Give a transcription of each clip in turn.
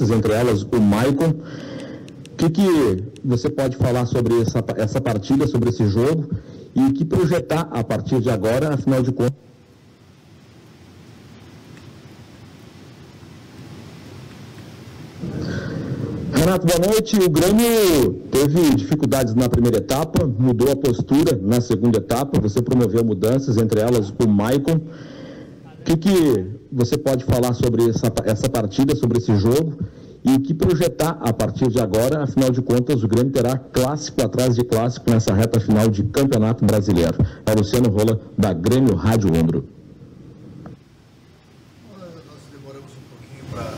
mudanças, entre elas o Maicon. O que você pode falar sobre essa partida, sobre esse jogo, e o que projetar a partir de agora, afinal de contas? Renato, boa noite. O Grêmio teve dificuldades na primeira etapa, mudou a postura na segunda etapa, você promoveu mudanças, entre elas o Maicon. O que você pode falar sobre essa partida, sobre esse jogo, e o que projetar a partir de agora? Afinal de contas, o Grêmio terá clássico atrás de clássico nessa reta final de Campeonato Brasileiro. É o Luciano Rola, da Grêmio Rádio Umbro. Nós demoramos um pouquinho para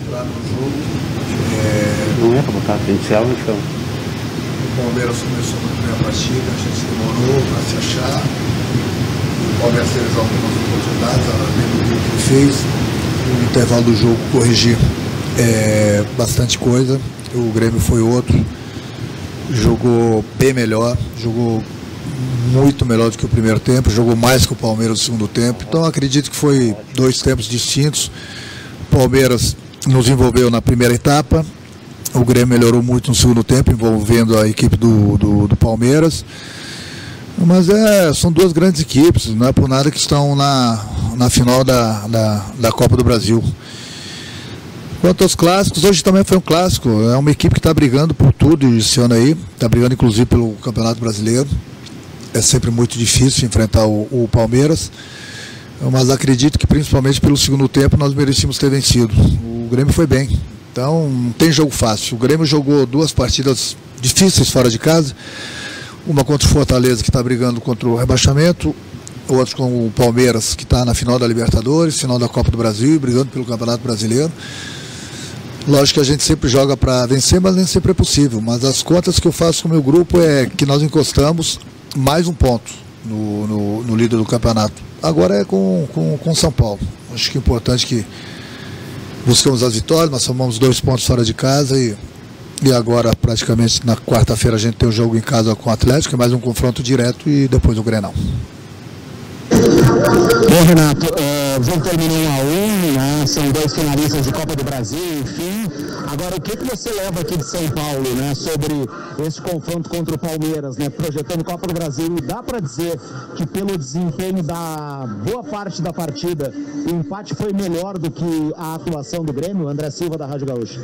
entrar no jogo. Não é para botar credencial no chão. O Palmeiras começou na primeira partida, a gente demorou para se achar. O Palmeiras teve algumas oportunidades, além do que fez. No intervalo do jogo, corrigir bastante coisa. O Grêmio foi outro, jogou bem melhor, jogou muito melhor do que o primeiro tempo, jogou mais que o Palmeiras no segundo tempo. Então acredito que foi dois tempos distintos. O Palmeiras nos envolveu na primeira etapa, o Grêmio melhorou muito no segundo tempo, envolvendo a equipe do Palmeiras. Mas são duas grandes equipes, não é por nada que estão na final da Copa do Brasil. Quanto aos clássicos, hoje também foi um clássico. É uma equipe que está brigando por tudo esse ano aí, está brigando inclusive pelo Campeonato Brasileiro. É sempre muito difícil enfrentar o Palmeiras, mas acredito que principalmente pelo segundo tempo nós merecíamos ter vencido. O Grêmio foi bem, então não tem jogo fácil. O Grêmio jogou duas partidas difíceis fora de casa, uma contra o Fortaleza, que está brigando contra o rebaixamento, outra com o Palmeiras, que está na final da Libertadores, final da Copa do Brasil, brigando pelo Campeonato Brasileiro. Lógico que a gente sempre joga para vencer, mas nem sempre é possível. Mas as contas que eu faço com o meu grupo é que nós encostamos mais um ponto no líder do campeonato. Agora é com São Paulo. Acho que é importante que buscamos as vitórias, nós somamos 2 pontos fora de casa e agora praticamente na quarta-feira a gente tem o jogo em casa com o Atlético, é mais um confronto direto e depois o Grenal. Bom, Renato, o jogo terminou 1-1, né? São 2 finalistas de Copa do Brasil, enfim. Agora, o que você leva aqui de São Paulo, né, sobre esse confronto contra o Palmeiras, né, projetando Copa do Brasil? E dá para dizer que pelo desempenho da boa parte da partida, o empate foi melhor do que a atuação do Grêmio? André Silva, da Rádio Gaúcha.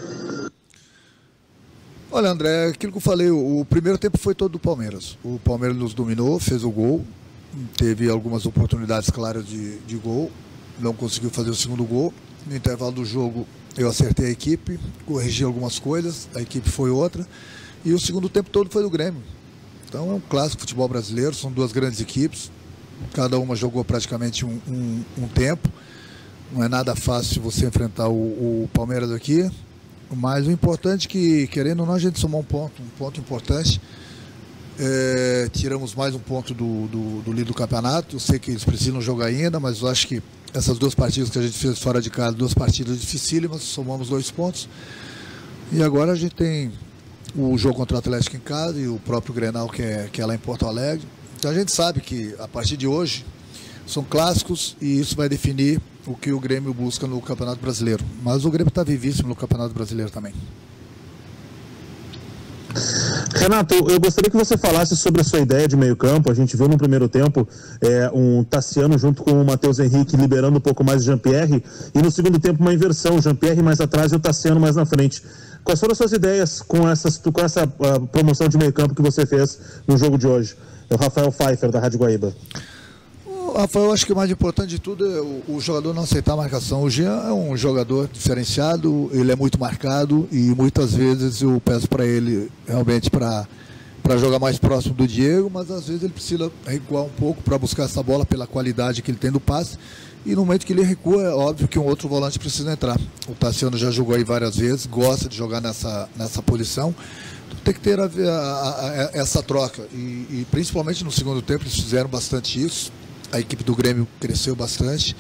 Olha, André, aquilo que eu falei, o primeiro tempo foi todo do Palmeiras. O Palmeiras nos dominou, fez o gol. Teve algumas oportunidades claras de gol, não conseguiu fazer o segundo gol. No intervalo do jogo eu acertei a equipe, corrigi algumas coisas, a equipe foi outra, e o segundo tempo todo foi do Grêmio. Então é um clássico futebol brasileiro, são duas grandes equipes, cada uma jogou praticamente um tempo. Não é nada fácil você enfrentar o Palmeiras aqui, mas o importante é que, querendo ou não, a gente somou um ponto importante. Tiramos mais um ponto do líder do campeonato. Eu sei que eles precisam jogar ainda, mas eu acho que essas duas partidas que a gente fez fora de casa, duas partidas dificílimas, somamos 2 pontos. E agora a gente tem o jogo contra o Atlético em casa e o próprio Grenal, que é lá em Porto Alegre. Então a gente sabe que a partir de hoje são clássicos e isso vai definir o que o Grêmio busca no Campeonato Brasileiro. Mas o Grêmio está vivíssimo no Campeonato Brasileiro também. Renato, eu gostaria que você falasse sobre a sua ideia de meio campo. A gente viu no primeiro tempo um Tassiano junto com o Matheus Henrique liberando um pouco mais o Jean-Pierre, e no segundo tempo uma inversão, o Jean-Pierre mais atrás e o Tassiano mais na frente. Quais foram as suas ideias com essa promoção de meio campo que você fez no jogo de hoje? É o Rafael Pfeiffer, da Rádio Guaíba. Rafael, eu acho que o mais importante de tudo é o jogador não aceitar a marcação. O Jean é um jogador diferenciado, ele é muito marcado e muitas vezes eu peço para ele realmente para jogar mais próximo do Diego, mas às vezes ele precisa recuar um pouco para buscar essa bola pela qualidade que ele tem do passe, e no momento que ele recua é óbvio que um outro volante precisa entrar. O Tassiano já jogou aí várias vezes, gosta de jogar nessa posição. Tem que ter essa troca e principalmente no segundo tempo eles fizeram bastante isso. A equipe do Grêmio cresceu bastante.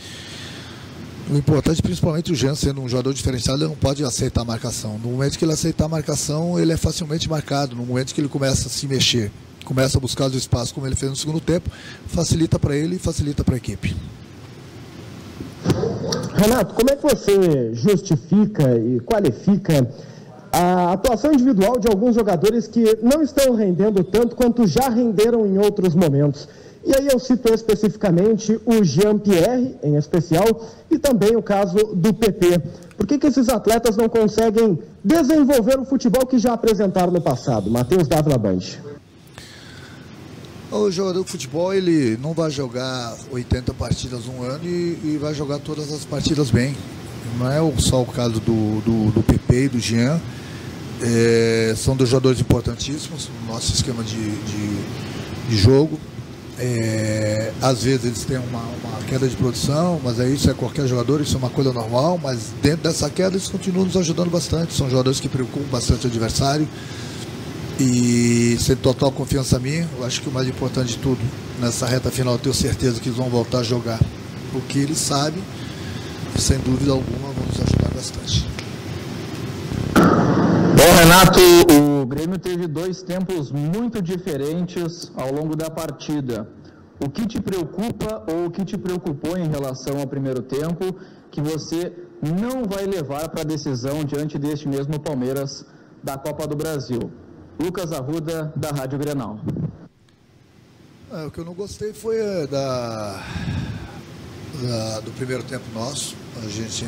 O importante, principalmente o Jean, sendo um jogador diferenciado, ele não pode aceitar a marcação. No momento que ele aceitar a marcação, ele é facilmente marcado. No momento que ele começa a se mexer, começa a buscar os espaços, como ele fez no segundo tempo, facilita para ele e facilita para a equipe. Renato, como é que você justifica e qualifica a atuação individual de alguns jogadores que não estão rendendo tanto quanto já renderam em outros momentos? E aí eu cito especificamente o Jean-Pierre, em especial, e também o caso do PP. Por que esses atletas não conseguem desenvolver o futebol que já apresentaram no passado? Matheus Dávila Band. O jogador de futebol, ele não vai jogar 80 partidas um ano e vai jogar todas as partidas bem. Não é só o caso do PP e do Jean. São dois jogadores importantíssimos no nosso esquema de jogo. Às vezes eles têm uma queda de produção, mas isso é qualquer jogador, isso é uma coisa normal, mas dentro dessa queda eles continuam nos ajudando bastante. São jogadores que preocupam bastante o adversário e sem total confiança minha. Eu acho que o mais importante de tudo nessa reta final, eu tenho certeza que eles vão voltar a jogar o que eles sabem e sem dúvida alguma vão nos ajudar bastante. Bom, Renato, o Grêmio teve 2 tempos muito diferentes ao longo da partida. O que te preocupa ou o que te preocupou em relação ao primeiro tempo que você não vai levar para a decisão diante deste mesmo Palmeiras da Copa do Brasil? Lucas Arruda, da Rádio Grenal. O que eu não gostei foi do primeiro tempo nosso. A gente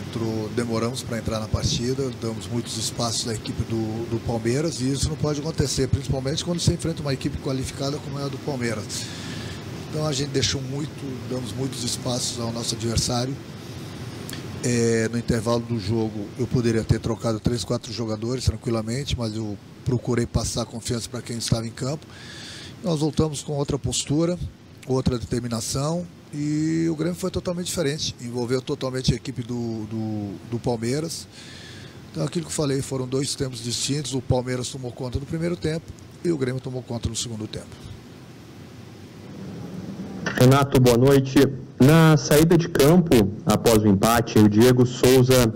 demoramos para entrar na partida, damos muitos espaços à equipe do Palmeiras e isso não pode acontecer, principalmente quando você enfrenta uma equipe qualificada como é a do Palmeiras. Então a gente damos muitos espaços ao nosso adversário. No intervalo do jogo eu poderia ter trocado 3, 4 jogadores tranquilamente, mas eu procurei passar confiança para quem estava em campo. Nós voltamos com outra postura, outra determinação. E o Grêmio foi totalmente diferente, envolveu totalmente a equipe do Palmeiras. Então aquilo que eu falei, foram 2 tempos distintos, o Palmeiras tomou conta no primeiro tempo e o Grêmio tomou conta no segundo tempo. Renato, boa noite. Na saída de campo, após o empate, o Diego Souza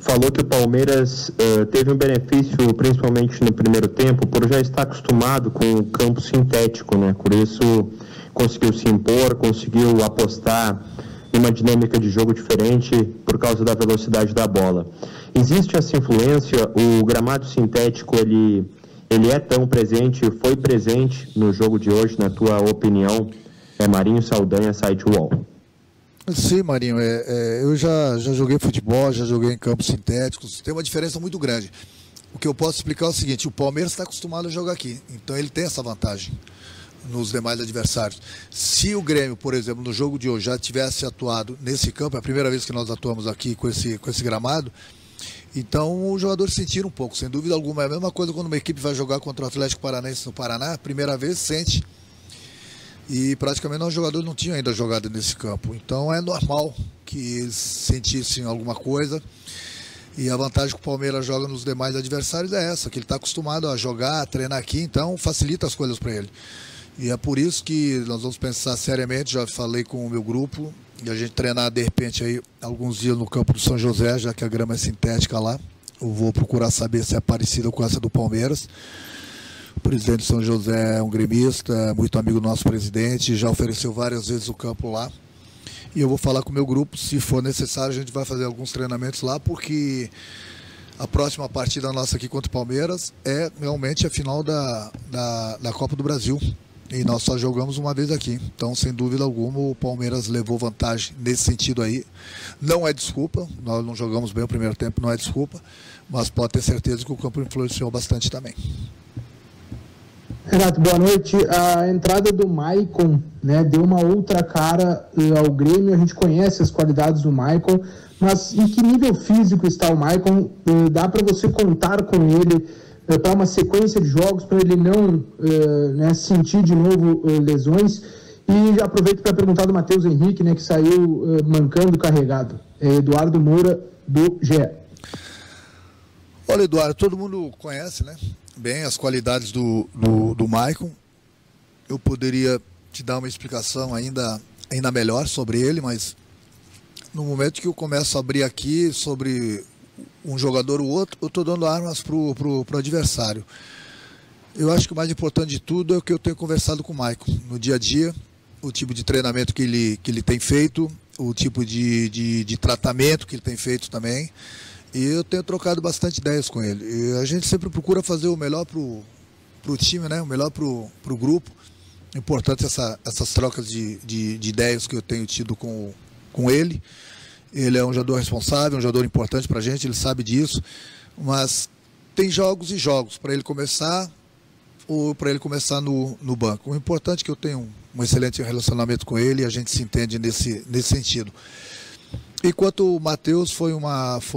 falou que o Palmeiras teve um benefício, principalmente no primeiro tempo, por já estar acostumado com o campo sintético, né? Por isso conseguiu se impor, conseguiu apostar em uma dinâmica de jogo diferente por causa da velocidade da bola. Existe essa influência? O gramado sintético, ele é tão presente, foi presente no jogo de hoje, na tua opinião? Marinho Saldanha, Site Wall. Sim, Marinho, eu já joguei futebol, já joguei em campos sintéticos, tem uma diferença muito grande. O que eu posso explicar é o seguinte, o Palmeiras está acostumado a jogar aqui, então ele tem essa vantagem nos demais adversários. Se o Grêmio, por exemplo, no jogo de hoje já tivesse atuado nesse campo, é a primeira vez que nós atuamos aqui com esse gramado, então os jogadores sentiram um pouco, sem dúvida alguma. É a mesma coisa quando uma equipe vai jogar contra o Atlético Paranaense no Paraná, a primeira vez sente. E praticamente os jogadores não tinham ainda jogado nesse campo. Então é normal que eles sentissem alguma coisa. E a vantagem que o Palmeiras joga nos demais adversários é essa, que ele está acostumado a jogar, a treinar aqui, então facilita as coisas para ele. E é por isso que nós vamos pensar seriamente, já falei com o meu grupo, e a gente treinar de repente aí alguns dias no campo do São José, já que a grama é sintética lá. Eu vou procurar saber se é parecida com essa do Palmeiras. O presidente de São José é um gremista, muito amigo do nosso presidente, já ofereceu várias vezes o campo lá. E eu vou falar com o meu grupo, se for necessário a gente vai fazer alguns treinamentos lá, porque a próxima partida nossa aqui contra o Palmeiras é realmente a final da Copa do Brasil. E nós só jogamos uma vez aqui. Então, sem dúvida alguma, o Palmeiras levou vantagem nesse sentido aí. Não é desculpa, nós não jogamos bem o primeiro tempo, não é desculpa, mas pode ter certeza que o campo influenciou bastante também. Renato, boa noite. A entrada do Maicon, né, deu uma outra cara ao Grêmio. A gente conhece as qualidades do Maicon, mas em que nível físico está o Maicon? Dá para você contar com ele para uma sequência de jogos, para ele não sentir de novo lesões? E já aproveito para perguntar do Matheus Henrique, né, que saiu mancando carregado. Eduardo Moura, do GE. Olha, Eduardo, todo mundo conhece, né, bem as qualidades do Maicon. Eu poderia te dar uma explicação ainda melhor sobre ele, mas no momento que eu começo a abrir aqui sobre um jogador ou outro, eu estou dando armas pro adversário. Eu acho que o mais importante de tudo é o que eu tenho conversado com o Maicon no dia a dia, o tipo de treinamento que ele tem feito, o tipo de tratamento que ele tem feito também. E eu tenho trocado bastante ideias com ele. E a gente sempre procura fazer o melhor para o time, né? O melhor para o grupo. Importante essas trocas de ideias que eu tenho tido com ele. Ele é um jogador responsável, um jogador importante para a gente, ele sabe disso. Mas tem jogos e jogos para ele começar ou para ele começar no banco. O importante é que eu tenho um excelente relacionamento com ele e a gente se entende nesse sentido. E quanto o Matheus,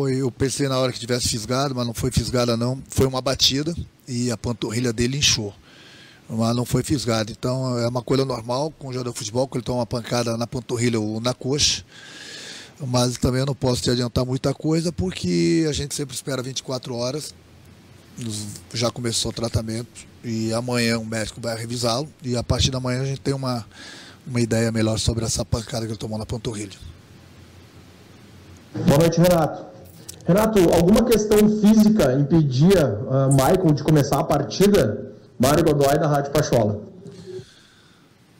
eu pensei na hora que tivesse fisgado, mas não foi fisgada não, foi uma batida e a panturrilha dele inchou, mas não foi fisgada. Então é uma coisa normal com o jogador de futebol, quando ele toma uma pancada na panturrilha ou na coxa, mas também eu não posso te adiantar muita coisa porque a gente sempre espera 24 horas, já começou o tratamento e amanhã o médico vai revisá-lo e a partir da manhã a gente tem uma ideia melhor sobre essa pancada que ele tomou na panturrilha. Boa noite, Renato. Renato, alguma questão física impedia o Michael de começar a partida? Mário Godoy, da Rádio Pachola.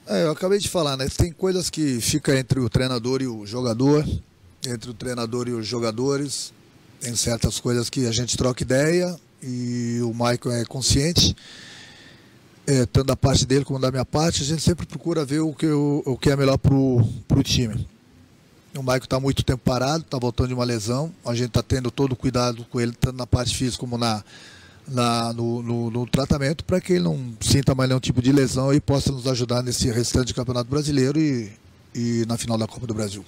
Eu acabei de falar, né? Tem coisas que ficam entre o treinador e o jogador, entre o treinador e os jogadores. Tem certas coisas que a gente troca ideia e o Michael é consciente, tanto da parte dele como da minha parte. A gente sempre procura ver o que é melhor para o time. O Michael está muito tempo parado, está voltando de uma lesão. A gente está tendo todo o cuidado com ele, tanto na parte física como no tratamento, para que ele não sinta mais nenhum tipo de lesão e possa nos ajudar nesse restante de Campeonato Brasileiro e na final da Copa do Brasil.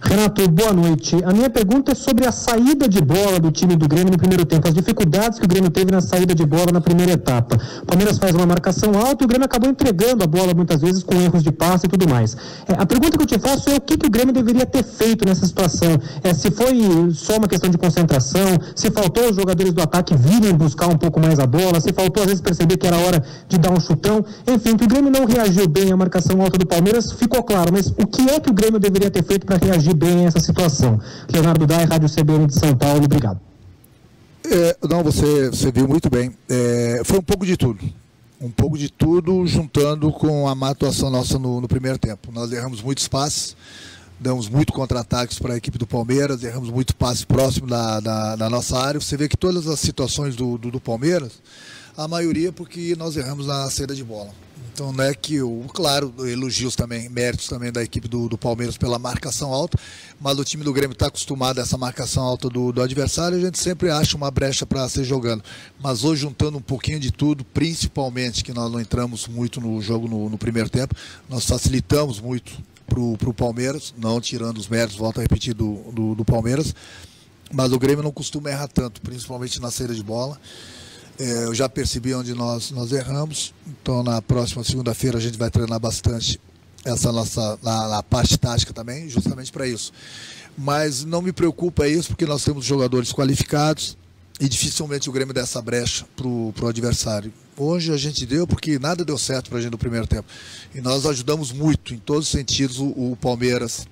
Renato, boa noite. A minha pergunta é sobre a saída de bola do time do Grêmio no primeiro tempo, as dificuldades que o Grêmio teve na saída de bola na primeira etapa. O Palmeiras faz uma marcação alta e o Grêmio acabou entregando a bola muitas vezes com erros de passe e tudo mais. A pergunta que eu te faço é o que o Grêmio deveria ter feito nessa situação? Se foi só uma questão de concentração, se faltou os jogadores do ataque virem buscar um pouco mais a bola, se faltou às vezes perceber que era hora de dar um chutão, enfim, que o Grêmio não reagiu bem à marcação alta do Palmeiras, ficou claro, mas o que é que o Grêmio deveria ter feito para reagir bem a essa situação? Leonardo Dai, Rádio CBN de São Paulo, obrigado. Não, você viu muito bem. Foi um pouco de tudo, juntando com a má atuação nossa no primeiro tempo. Nós erramos muitos passes, damos muito contra-ataques para a equipe do Palmeiras, erramos muito passe próximo da nossa área. Você vê que todas as situações do Palmeiras, a maioria porque nós erramos na saída de bola. Então não é que, claro, elogios também, méritos também da equipe do Palmeiras pela marcação alta, mas o time do Grêmio está acostumado a essa marcação alta do adversário, a gente sempre acha uma brecha para ser jogando. Mas hoje, juntando um pouquinho de tudo, principalmente que nós não entramos muito no jogo no primeiro tempo, nós facilitamos muito para o Palmeiras, não tirando os méritos, volto a repetir, do Palmeiras, mas o Grêmio não costuma errar tanto, principalmente na saída de bola. Eu já percebi onde nós erramos, então na próxima segunda-feira a gente vai treinar bastante essa nossa na parte tática também, justamente para isso. Mas não me preocupa isso, porque nós temos jogadores qualificados e dificilmente o Grêmio dá essa brecha para o adversário. Hoje a gente deu, porque nada deu certo para a gente no primeiro tempo. E nós ajudamos muito, em todos os sentidos, o Palmeiras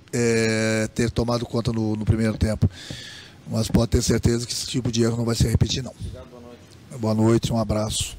ter tomado conta no primeiro tempo. Mas pode ter certeza que esse tipo de erro não vai se repetir, não. Boa noite, um abraço.